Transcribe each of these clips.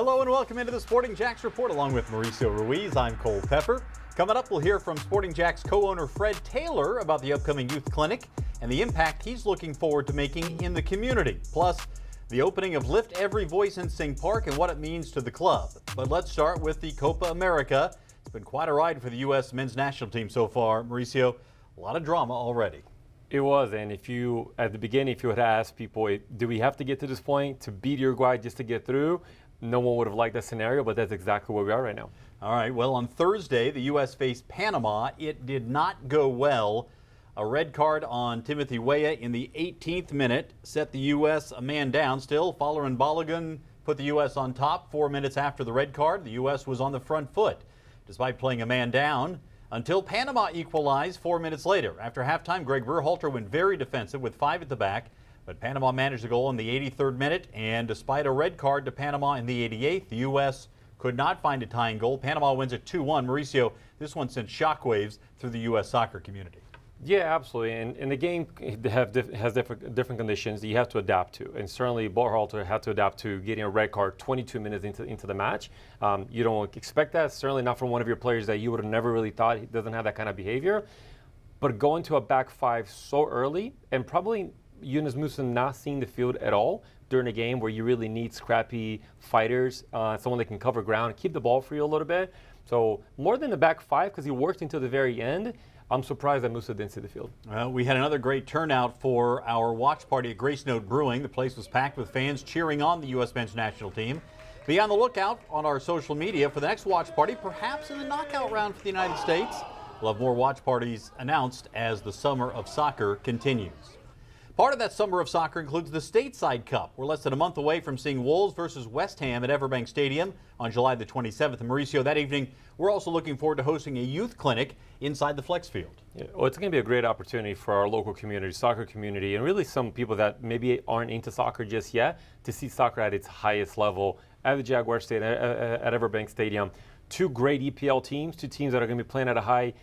Hello and welcome into the Sporting JAX Report along with Mauricio Ruiz. I'm Cole Pepper. Coming up, we'll hear from Sporting JAX co-owner Fred Taylor about the upcoming youth clinic and the impact he's looking forward to making in the community. Plus, the opening of Lift Every Voice in Sing Park and what it means to the club. But let's start with the Copa America. It's been quite a ride for the U.S. men's national team so far. Mauricio, a lot of drama already. It was, and at the beginning, if you had asked people, do we have to get to this point to beat Uruguay just to get through? No one would have liked that scenario, but that's exactly where we are right now. All right, well, on Thursday, the U.S. faced Panama. It did not go well. A red card on Timothy Weah in the 18th minute set the U.S. a man down. Still, Fowler and Balogun put the U.S. on top 4 minutes after the red card. The U.S. was on the front foot, despite playing a man down, until Panama equalized 4 minutes later. After halftime, Greg Berhalter went very defensive with 5 at the back, but Panama managed a goal in the 83rd minute, and despite a red card to Panama in the 88th, the U.S. could not find a tying goal. Panama wins at 2-1. Mauricio, this one sent shockwaves through the U.S. soccer community. Yeah, absolutely. And the game has different conditions that you have to adapt to. And certainly Berhalter had to adapt to getting a red card 22 minutes into the match. You don't expect that, certainly not from one of your players that you would have never really thought he doesn't have that kind of behavior. But going to a back five so early, and probably Yunus Musa not seeing the field at all during a game where you really need scrappy fighters, someone that can cover ground, keep the ball for you a little bit. So more than the back five, because he worked into the very end, I'm surprised that Musa didn't see the field. Well, we had another great turnout for our watch party at Grace Note Brewing. The place was packed with fans cheering on the U.S. men's national team. Be on the lookout on our social media for the next watch party, perhaps in the knockout round for the United States. We'll have more watch parties announced as the summer of soccer continues. Part of that summer of soccer includes the Stateside Cup. We're less than a month away from seeing Wolves versus West Ham at Everbank Stadium on July the 27th. And Mauricio, that evening, we're also looking forward to hosting a youth clinic inside the Flex Field. Yeah, well, it's going to be a great opportunity for our local community, soccer community, and really some people that maybe aren't into soccer just yet to see soccer at its highest level at the Jaguar Stadium, at Everbank Stadium. Two great EPL teams, two teams that are going to be playing at a high,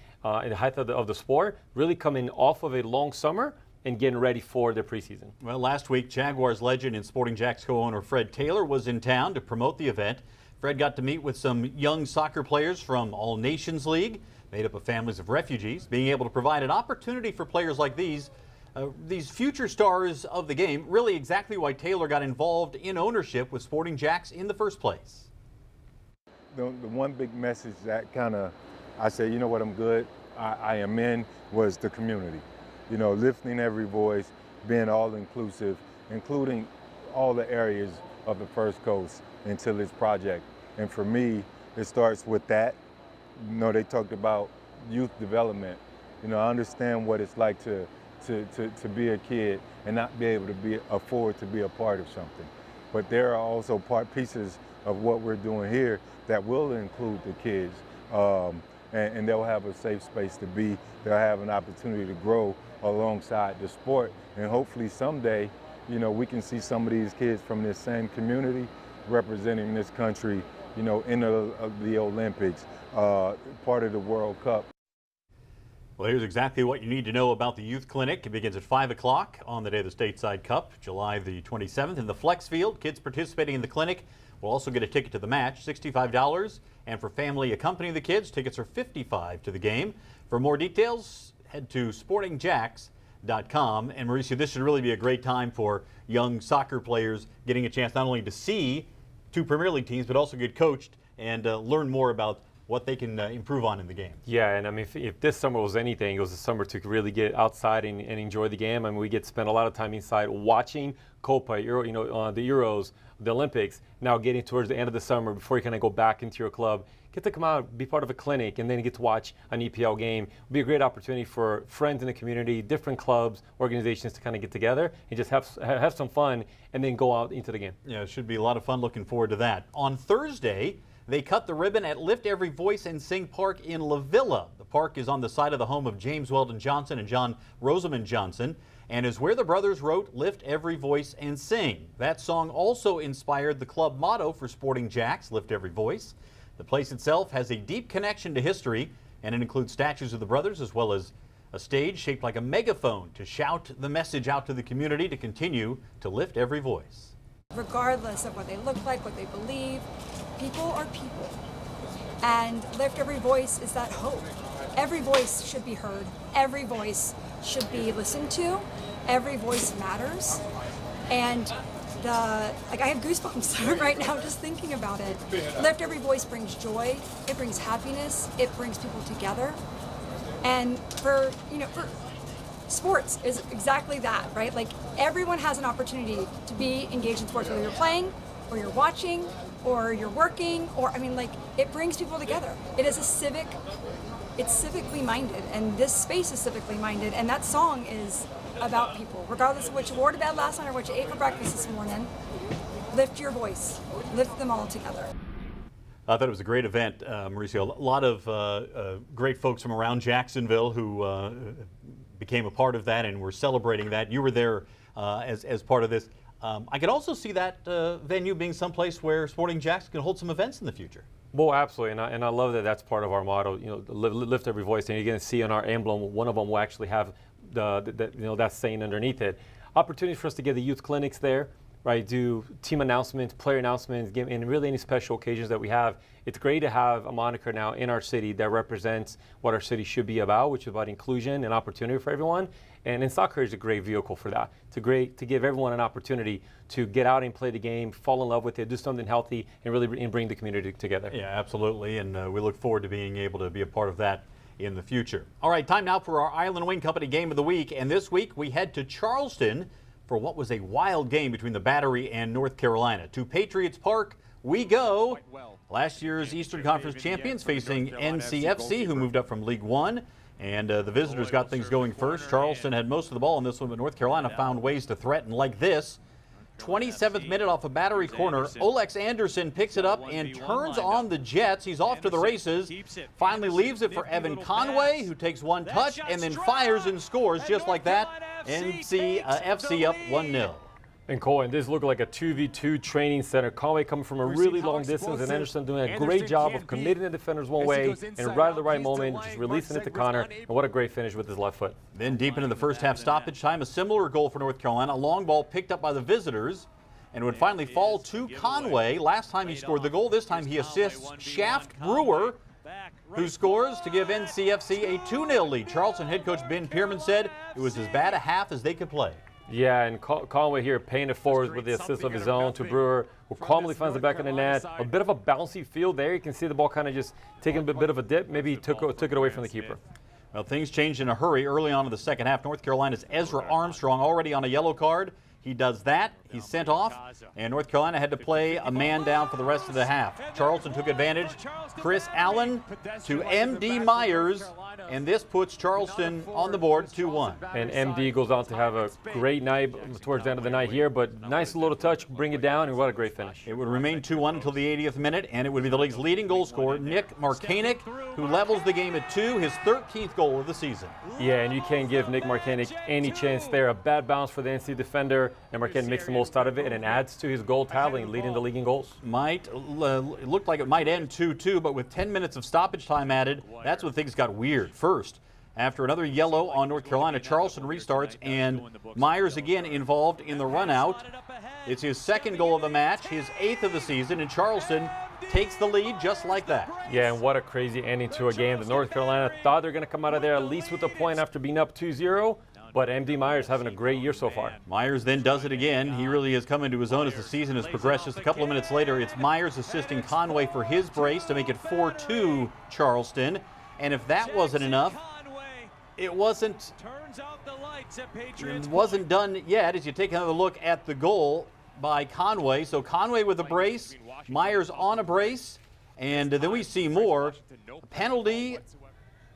in the height of the sport, really coming off of a long summer and getting ready for their preseason. Well, last week, Jaguars legend and Sporting JAX co-owner Fred Taylor was in town to promote the event. Fred got to meet with some young soccer players from All Nations League, made up of families of refugees, being able to provide an opportunity for players like these future stars of the game, really exactly why Taylor got involved in ownership with Sporting JAX in the first place. The one big message that kind of, I said, you know what, I'm good, I am in, was the community. You know, lifting every voice, being all inclusive, including all the areas of the First Coast into this project. And for me, it starts with that. You know, they talked about youth development. You know, I understand what it's like to be a kid and not be able to afford to be a part of something. But there are also pieces of what we're doing here that will include the kids. And they'll have a safe space to be. They'll have an opportunity to grow alongside the sport. And hopefully someday, you know, we can see some of these kids from this same community representing this country, you know, in the Olympics, part of the World Cup. Well, here's exactly what you need to know about the youth clinic. It begins at 5 o'clock on the day of the Stateside Cup, July the 27th, in the Flex Field. Kids participating in the clinic will also get a ticket to the match, $65. And for family accompanying the kids, tickets are $55 to the game. For more details, head to sportingjax.com. And Mauricio, this should really be a great time for young soccer players getting a chance not only to see two Premier League teams, but also get coached and learn more about what they can improve on in the game. Yeah, and I mean, if this summer was anything, it was a summer to really get outside and enjoy the game. I mean, we get to spend a lot of time inside watching Copa, the Euros, the Olympics. Now getting towards the end of the summer before you kind of go back into your club, get to come out, be part of a clinic, and then get to watch an EPL game. It'll be a great opportunity for friends in the community, different clubs, organizations to kind of get together and just have some fun and then go out into the game. Yeah, it should be a lot of fun. Looking forward to that. On Thursday, they cut the ribbon at Lift Every Voice in Sing Park in La Villa. The park is on the side of the home of James Weldon Johnson and John Rosamond Johnson, and is where the brothers wrote Lift Every Voice and Sing. That song also inspired the club motto for Sporting JAX, Lift Every Voice. The place itself has a deep connection to history, and it includes statues of the brothers as well as a stage shaped like a megaphone to shout the message out to the community to continue to lift every voice. regardless of what they look like, what they believe. People are people. And Lift Every Voice is that hope. Every voice should be heard. Every voice should be listened to. Every voice matters. And I have goosebumps right now just thinking about it. Lift Every Voice brings joy. It brings happiness. It brings people together. And for sports is exactly that, right? Like, everyone has an opportunity to be engaged in sports, whether you're playing or you're watching or you're working, or it brings people together. It's civically minded, and this space is civically minded, and that song is about people, regardless of what you wore to bed last night or what you ate for breakfast this morning. Lift your voice, lift them all together. I thought it was a great event, Mauricio. A lot of great folks from around Jacksonville who became a part of that and were celebrating that. You were there as part of this. I could also see that venue being someplace where Sporting JAX can hold some events in the future. Well, absolutely, and I love that that's part of our motto. Lift every voice, and you're going to see on our emblem, one of them will actually have that saying underneath it. Opportunities for us to get the youth clinics there, right? Do team announcements, player announcements, and really any special occasions that we have. It's great to have a moniker now in our city that represents what our city should be about, which is about inclusion and opportunity for everyone. And soccer is a great vehicle for that. It's great to give everyone an opportunity to get out and play the game, fall in love with it, do something healthy, and really bring the community together. Yeah, absolutely, and we look forward to being able to be a part of that in the future. All right, time now for our Island Wing Company Game of the Week, and this week we head to Charleston for what was a wild game between the Battery and North Carolina. To Patriots Park we go. Last year's Eastern Conference champions facing NCFC, who moved up from League One. And the visitors got things going first. Charleston had most of the ball in this one, but North Carolina found ways to threaten like this. 27th minute off a Battery corner. Olex Anderson picks it up and turns on the Jets. He's off to the races. Finally leaves it for Evan Conway, who takes one touch and then fires and scores just like that. FC up 1-0. And Cole, and this looked like a 2v2 training center. Conway coming from a really long distance, and Anderson doing a great job of committing the defenders one way and right at the right moment, just releasing it to Connor. And what a great finish with his left foot. Then deep into the first half stoppage time, a similar goal for North Carolina. A long ball picked up by the visitors and would finally fall to Conway. Last time he scored the goal. This time he assists Shaft Brewer, who scores to give NCFC a 2-0 lead. Charleston head coach Ben Pierman said it was as bad a half as they could play. Yeah, and Conway here paying it forward with the assist of his own to Brewer, who calmly finds the back of the net. A bit of a bouncy field there. You can see the ball kind of just taking a bit of a dip. Maybe he took it away from the keeper. Well, things changed in a hurry early on in the second half. North Carolina's Ezra Armstrong already on a yellow card. He does that. He's sent off, and North Carolina had to play a man down for the rest of the half. Charleston took advantage. Chris Allen to M.D. Myers, and this puts Charleston on the board 2-1. And M.D. goes on to have a great night towards the end of the night here, but nice little touch, bring it down, and what a great finish. It would remain 2-1 until the 80th minute, and it would be the league's leading goal scorer, Nick Markanek, who levels the game at 2, his 13th goal of the season. Yeah, and you can't give Nick Markanek any chance there. A bad bounce for the NC defender, and Markanek makes the most out of it and adds to his goal tally, leading the league in goals. It looked like it might end 2-2, but with 10 minutes of stoppage time added, that's when things got weird. First, after another yellow on North Carolina, Charleston restarts, and Myers again involved in the run-out. It's his second goal of the match, his 8th of the season, and Charleston takes the lead just like that. Yeah, and what a crazy ending to a game. The North Carolina thought they're going to come out of there at least with a point after being up 2-0. But M.D. Myers having a great year so far. Myers then does it again. He really has come into his own as the season has progressed. Just a couple of minutes later, it's Myers assisting Conway for his brace to make it 4-2 Charleston. And if that wasn't enough, it wasn't done yet as you take another look at the goal by Conway. So Conway with a brace, Myers on a brace, and then we see more. A penalty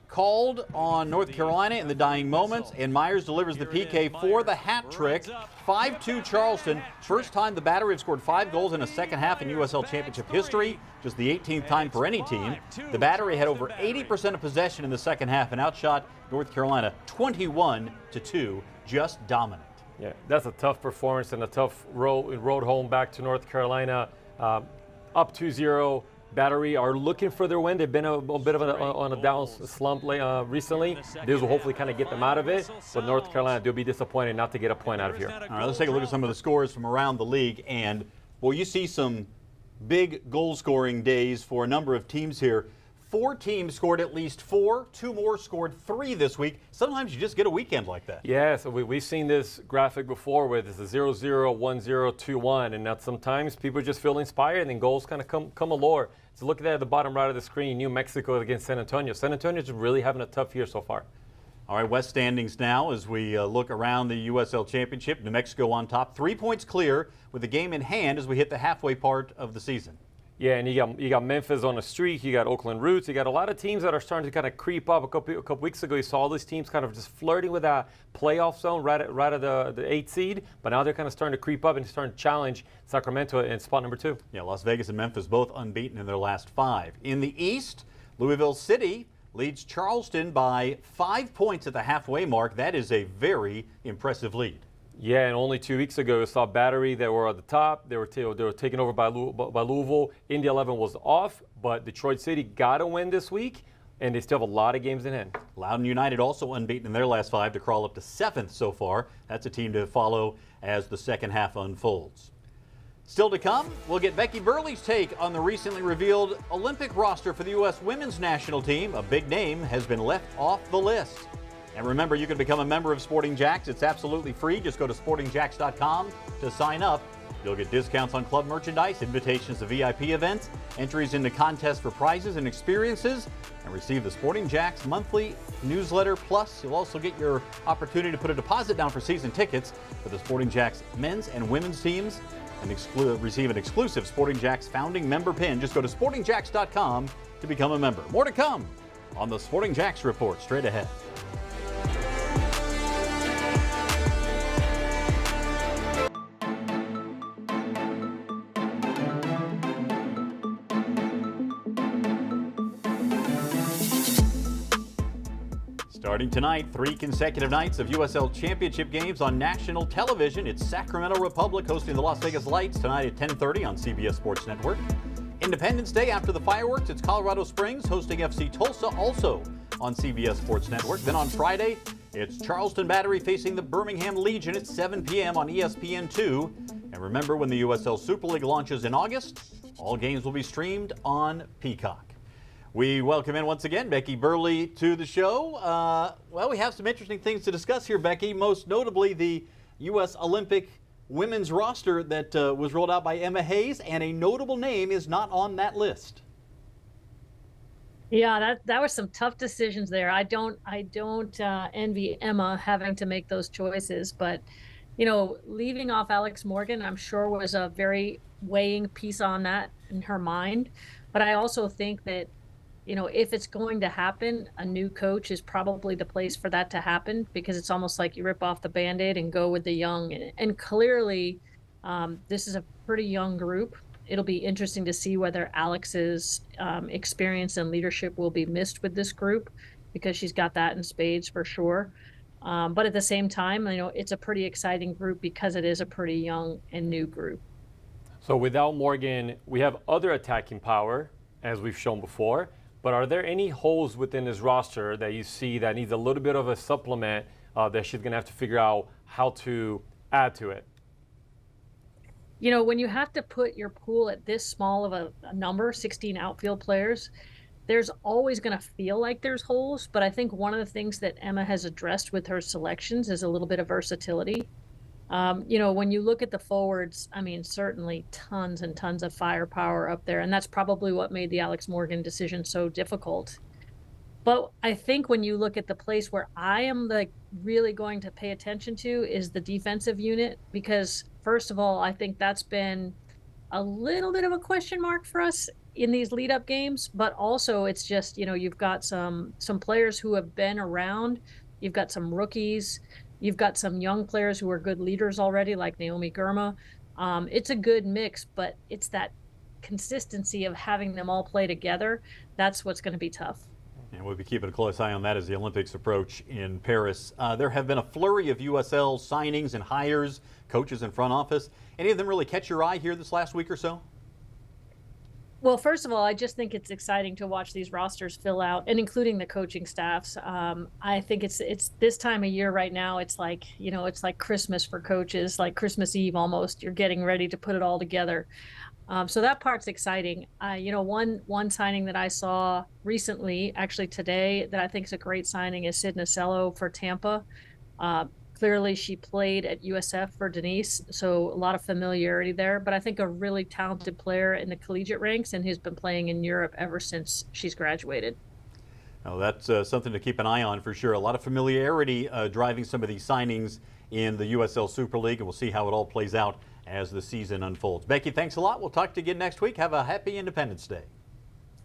called on North Carolina in the dying moments, and Myers delivers the PK for the hat trick. 5-2 Charleston. First time the Battery have scored 5 goals in a second half in USL Championship history. Just the 18th time for any team. The Battery had over 80% of possession in the second half and outshot North Carolina 21-2. Just dominant. Yeah, that's a tough performance and a tough road home back to North Carolina. Up 2-0. Battery are looking for their win. They've been a bit of on a down slump recently. This will hopefully kind of get them out of it. But North Carolina, they'll be disappointed not to get a point out of here. All right, let's take a look at some of the scores from around the league. And, well, you see some big goal-scoring days for a number of teams here. 4 teams scored at least 4. 2 more scored 3 this week. Sometimes you just get a weekend like that. Yeah, so we've seen this graphic before where it's a 0-0, 1-0, 2-1, and that sometimes people just feel inspired and then goals kind of come allure. So look at that at the bottom right of the screen, New Mexico against San Antonio. San Antonio's really having a tough year so far. All right, West standings now as we look around the USL Championship. New Mexico on top, 3 points clear with the game in hand as we hit the halfway part of the season. Yeah, and you got Memphis on a streak. You got Oakland Roots. You got a lot of teams that are starting to kind of creep up. A couple weeks ago, you saw all these teams kind of just flirting with that playoff zone right at the 8th seed. But now they're kind of starting to creep up and starting to challenge Sacramento in spot number 2. Yeah, Las Vegas and Memphis both unbeaten in their last 5. In the East, Louisville City leads Charleston by 5 points at the halfway mark. That is a very impressive lead. Yeah, and only 2 weeks ago, you saw Battery. They were at the top. They were taken over by Louisville. Indy 11 was off, but Detroit City got a win this week, and they still have a lot of games in hand. Loudoun United also unbeaten in their last 5 to crawl up to 7th so far. That's a team to follow as the second half unfolds. Still to come, we'll get Becky Burleigh's take on the recently revealed Olympic roster for the U.S. women's national team. A big name has been left off the list. And remember, you can become a member of Sporting JAX. It's absolutely free. Just go to sportingjax.com to sign up. You'll get discounts on club merchandise, invitations to VIP events, entries into contests for prizes and experiences, and receive the Sporting JAX monthly newsletter. Plus, you'll also get your opportunity to put a deposit down for season tickets for the Sporting JAX men's and women's teams and receive an exclusive Sporting JAX founding member pin. Just go to sportingjax.com to become a member. More to come on the Sporting JAX Report straight ahead. Starting tonight, 3 consecutive nights of USL Championship games on national television. It's Sacramento Republic hosting the Las Vegas Lights tonight at 10:30 on CBS Sports Network. Independence Day after the fireworks, it's Colorado Springs hosting FC Tulsa, also on CBS Sports Network. Then on Friday, it's Charleston Battery facing the Birmingham Legion at 7 p.m. on ESPN2. And remember, when the USL Super League launches in August, all games will be streamed on Peacock. We welcome in once again Becky Burleigh to the show. Well, we have some interesting things to discuss here, Becky, most notably the U.S. Olympic women's roster that was rolled out by Emma Hayes, and a notable name is not on that list. Yeah, that was some tough decisions there. I don't envy Emma having to make those choices, but leaving off Alex Morgan, I'm sure was a very weighing piece on that in her mind. But I also think that if it's going to happen, a new coach is probably the place for that to happen, because it's almost like you rip off the Band-Aid and go with the young. And clearly, this is a pretty young group. It'll be interesting to see whether Alex's experience and leadership will be missed with this group, because she's got that in spades for sure. But at the same time, it's a pretty exciting group because it is a pretty young and new group. So without Morgan, we have other attacking power, as we've shown before. But are there any holes within this roster that you see that needs a little bit of a supplement that she's going to have to figure out how to add to it? When you have to put your pool at this small of a number, 16 outfield players, there's always going to feel like there's holes. But I think one of the things that Emma has addressed with her selections is a little bit of versatility. When you look at the forwards, certainly tons and tons of firepower up there. And that's probably what made the Alex Morgan decision so difficult. But I think when you look at the place where I am really going to pay attention to is the defensive unit, because first of all, I think that's been a little bit of a question mark for us in these lead up games. But also it's just, you've got some players who have been around. You've got some rookies. You've got some young players who are good leaders already, like Naomi Girma. It's a good mix, but it's that consistency of having them all play together. That's what's going to be tough. And we'll be keeping a close eye on that as the Olympics approach in Paris. There have been a flurry of USL signings and hires, coaches and front office. Any of them really catch your eye here this last week or so? Well, first of all, I just think it's exciting to watch these rosters fill out, and including the coaching staffs. I think it's this time of year right now. It's like, it's like Christmas for coaches, like Christmas Eve almost. You're getting ready to put it all together. So that part's exciting. One signing that I saw recently, actually today, that I think is a great signing is Sid Nacello for Tampa. Clearly, she played at USF for Denise, so a lot of familiarity there. But I think a really talented player in the collegiate ranks, and who's been playing in Europe ever since she's graduated. Now, that's something to keep an eye on for sure. A lot of familiarity driving some of these signings in the USL Super League, and we'll see how it all plays out as the season unfolds. Becky, thanks a lot. We'll talk to you again next week. Have a happy Independence Day.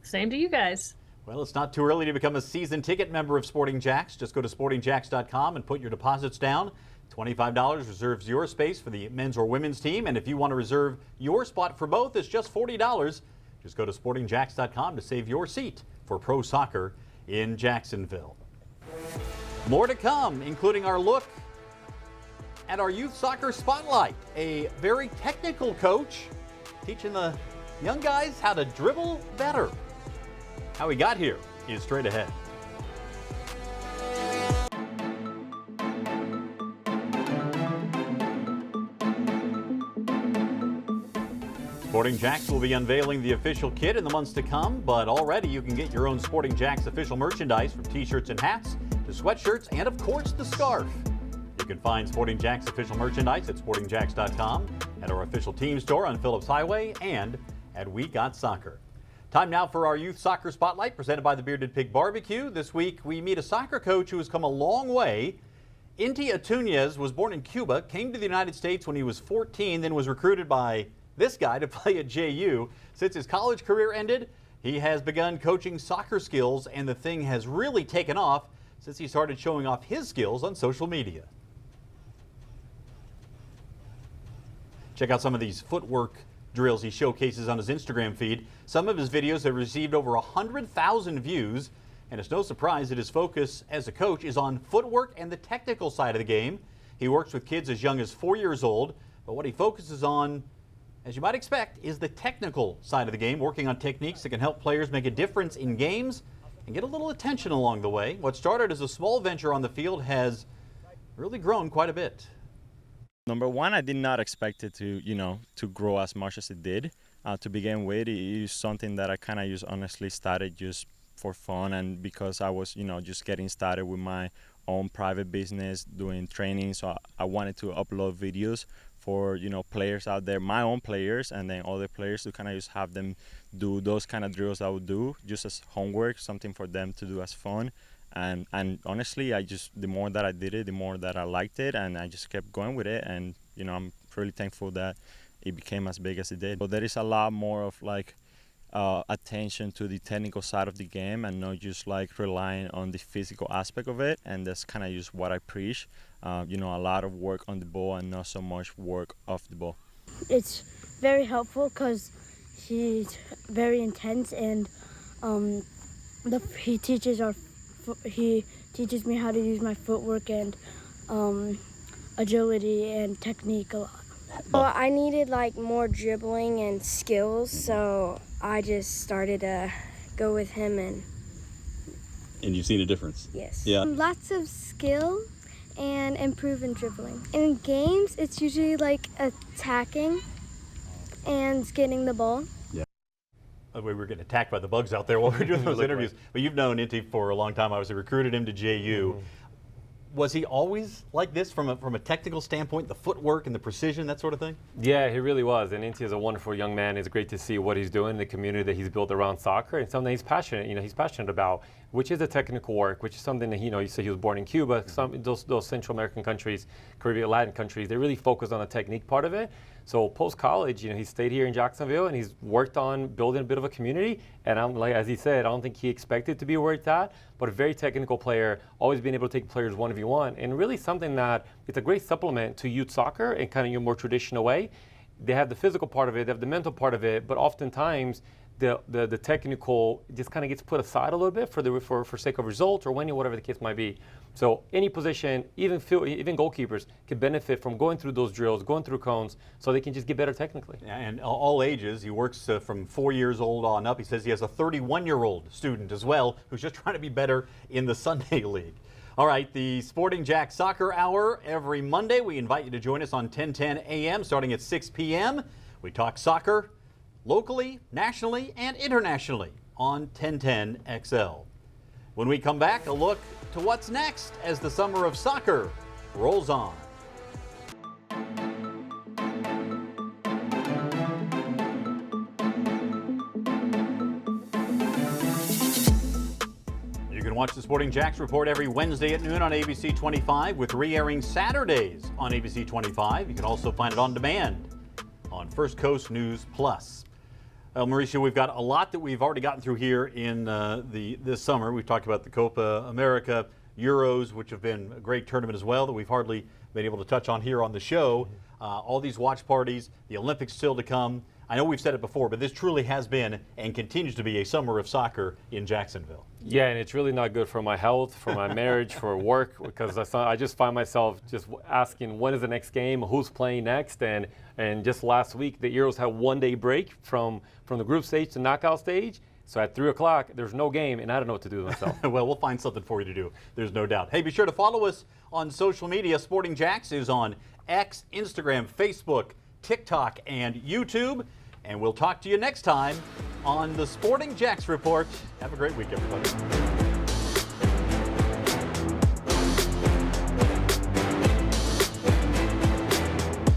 Same to you guys. Well, it's not too early to become a season ticket member of Sporting JAX. Just go to sportingjax.com and put your deposits down. $25 reserves your space for the men's or women's team. And if you want to reserve your spot for both, it's just $40. Just go to sportingjax.com to save your seat for pro soccer in Jacksonville. More to come, including our look at our youth soccer spotlight. A very technical coach teaching the young guys how to dribble better. How we got here is straight ahead. Sporting JAX will be unveiling the official kit in the months to come, but already you can get your own Sporting JAX official merchandise, from t-shirts and hats to sweatshirts and, of course, the scarf. You can find Sporting JAX official merchandise at sportingjax.com, at our official team store on Phillips Highway, and at We Got Soccer. Time now for our Youth Soccer Spotlight, presented by the Bearded Pig Barbecue. This week, we meet a soccer coach who has come a long way. Inti Atunez was born in Cuba, came to the United States when he was 14, then was recruited by this guy to play at JU. Since his college career ended, he has begun coaching soccer skills, and the thing has really taken off since he started showing off his skills on social media. Check out some of these footwork drills he showcases on his Instagram feed. Some of his videos have received over 100,000 views, and it's no surprise that his focus as a coach is on footwork and the technical side of the game. He works with kids as young as 4 years old, but what he focuses on, as you might expect, is the technical side of the game, working on techniques that can help players make a difference in games and get a little attention along the way. What started as a small venture on the field has really grown quite a bit. Number one, I did not expect it to grow as much as it did. To begin with, it is something that I kind of just honestly started just for fun, and because I was, just getting started with my own private business, doing training. So I wanted to upload videos for, players out there, my own players, and then other players, to kind of just have them do those kind of drills I would do just as homework, something for them to do as fun. And honestly, the more that I did it, the more that I liked it, and I just kept going with it. And I'm really thankful that it became as big as it did. But there is a lot more of attention to the technical side of the game, and not just relying on the physical aspect of it. And that's kind of just what I preach. A lot of work on the ball and not so much work off the ball. It's very helpful because he's very intense, and he teaches me how to use my footwork and agility and technique a lot. Well, I needed more dribbling and skills, so I just started to go with him. And you've seen a difference? Yes. Yeah. Lots of skill and improving dribbling. In games, it's usually attacking and getting the ball. By the way, we're getting attacked by the bugs out there while we're doing those interviews. But you've known Inti for a long time. Obviously recruited him to JU. Was he always like this from a technical standpoint, the footwork and the precision, that sort of thing? Yeah, he really was. And Inti is a wonderful young man. It's great to see what he's doing, the community that he's built around soccer, and something he's passionate about, which is the technical work, which is something that, you said he was born in Cuba. Those Central American countries, Caribbean, Latin countries, they really focus on the technique part of it. So post-college, he stayed here in Jacksonville, and he's worked on building a bit of a community. And as he said, I don't think he expected to be where it's at, but a very technical player, always being able to take players 1v1, and really something that it's a great supplement to youth soccer in kind of your more traditional way. They have the physical part of it, they have the mental part of it, but oftentimes the technical just kind of gets put aside a little bit for sake of results or winning, whatever the case might be. So any position, even goalkeepers, can benefit from going through those drills, going through cones, so they can just get better technically. And all ages. He works from 4 years old on up. He says he has a 31-year-old student as well who's just trying to be better in the Sunday League. All right, the Sporting JAX Soccer Hour every Monday. We invite you to join us on 10:10 a.m. starting at 6 p.m. We talk soccer locally, nationally, and internationally on 1010 XL. When we come back, a look to what's next as the summer of soccer rolls on. You can watch the Sporting JAX report every Wednesday at noon on ABC 25 with re-airing Saturdays on ABC 25. You can also find it on demand on First Coast News Plus. Well, Mauricio, we've got a lot that we've already gotten through here in this summer. We've talked about the Copa America, Euros, which have been a great tournament as well that we've hardly been able to touch on here on the show. All these watch parties, the Olympics still to come. I know we've said it before, but this truly has been and continues to be a summer of soccer in Jacksonville. Yeah, and it's really not good for my health, for my marriage, for work, because I just find myself just asking when is the next game, who's playing next, and just last week the Euros had 1 day break from the group stage to knockout stage. So at 3 o'clock, there's no game, and I don't know what to do with myself. Well, we'll find something for you to do. There's no doubt. Hey, be sure to follow us on social media. Sporting JAX is on X, Instagram, Facebook, TikTok, and YouTube. And we'll talk to you next time on the Sporting JAX Report. Have a great week, everybody.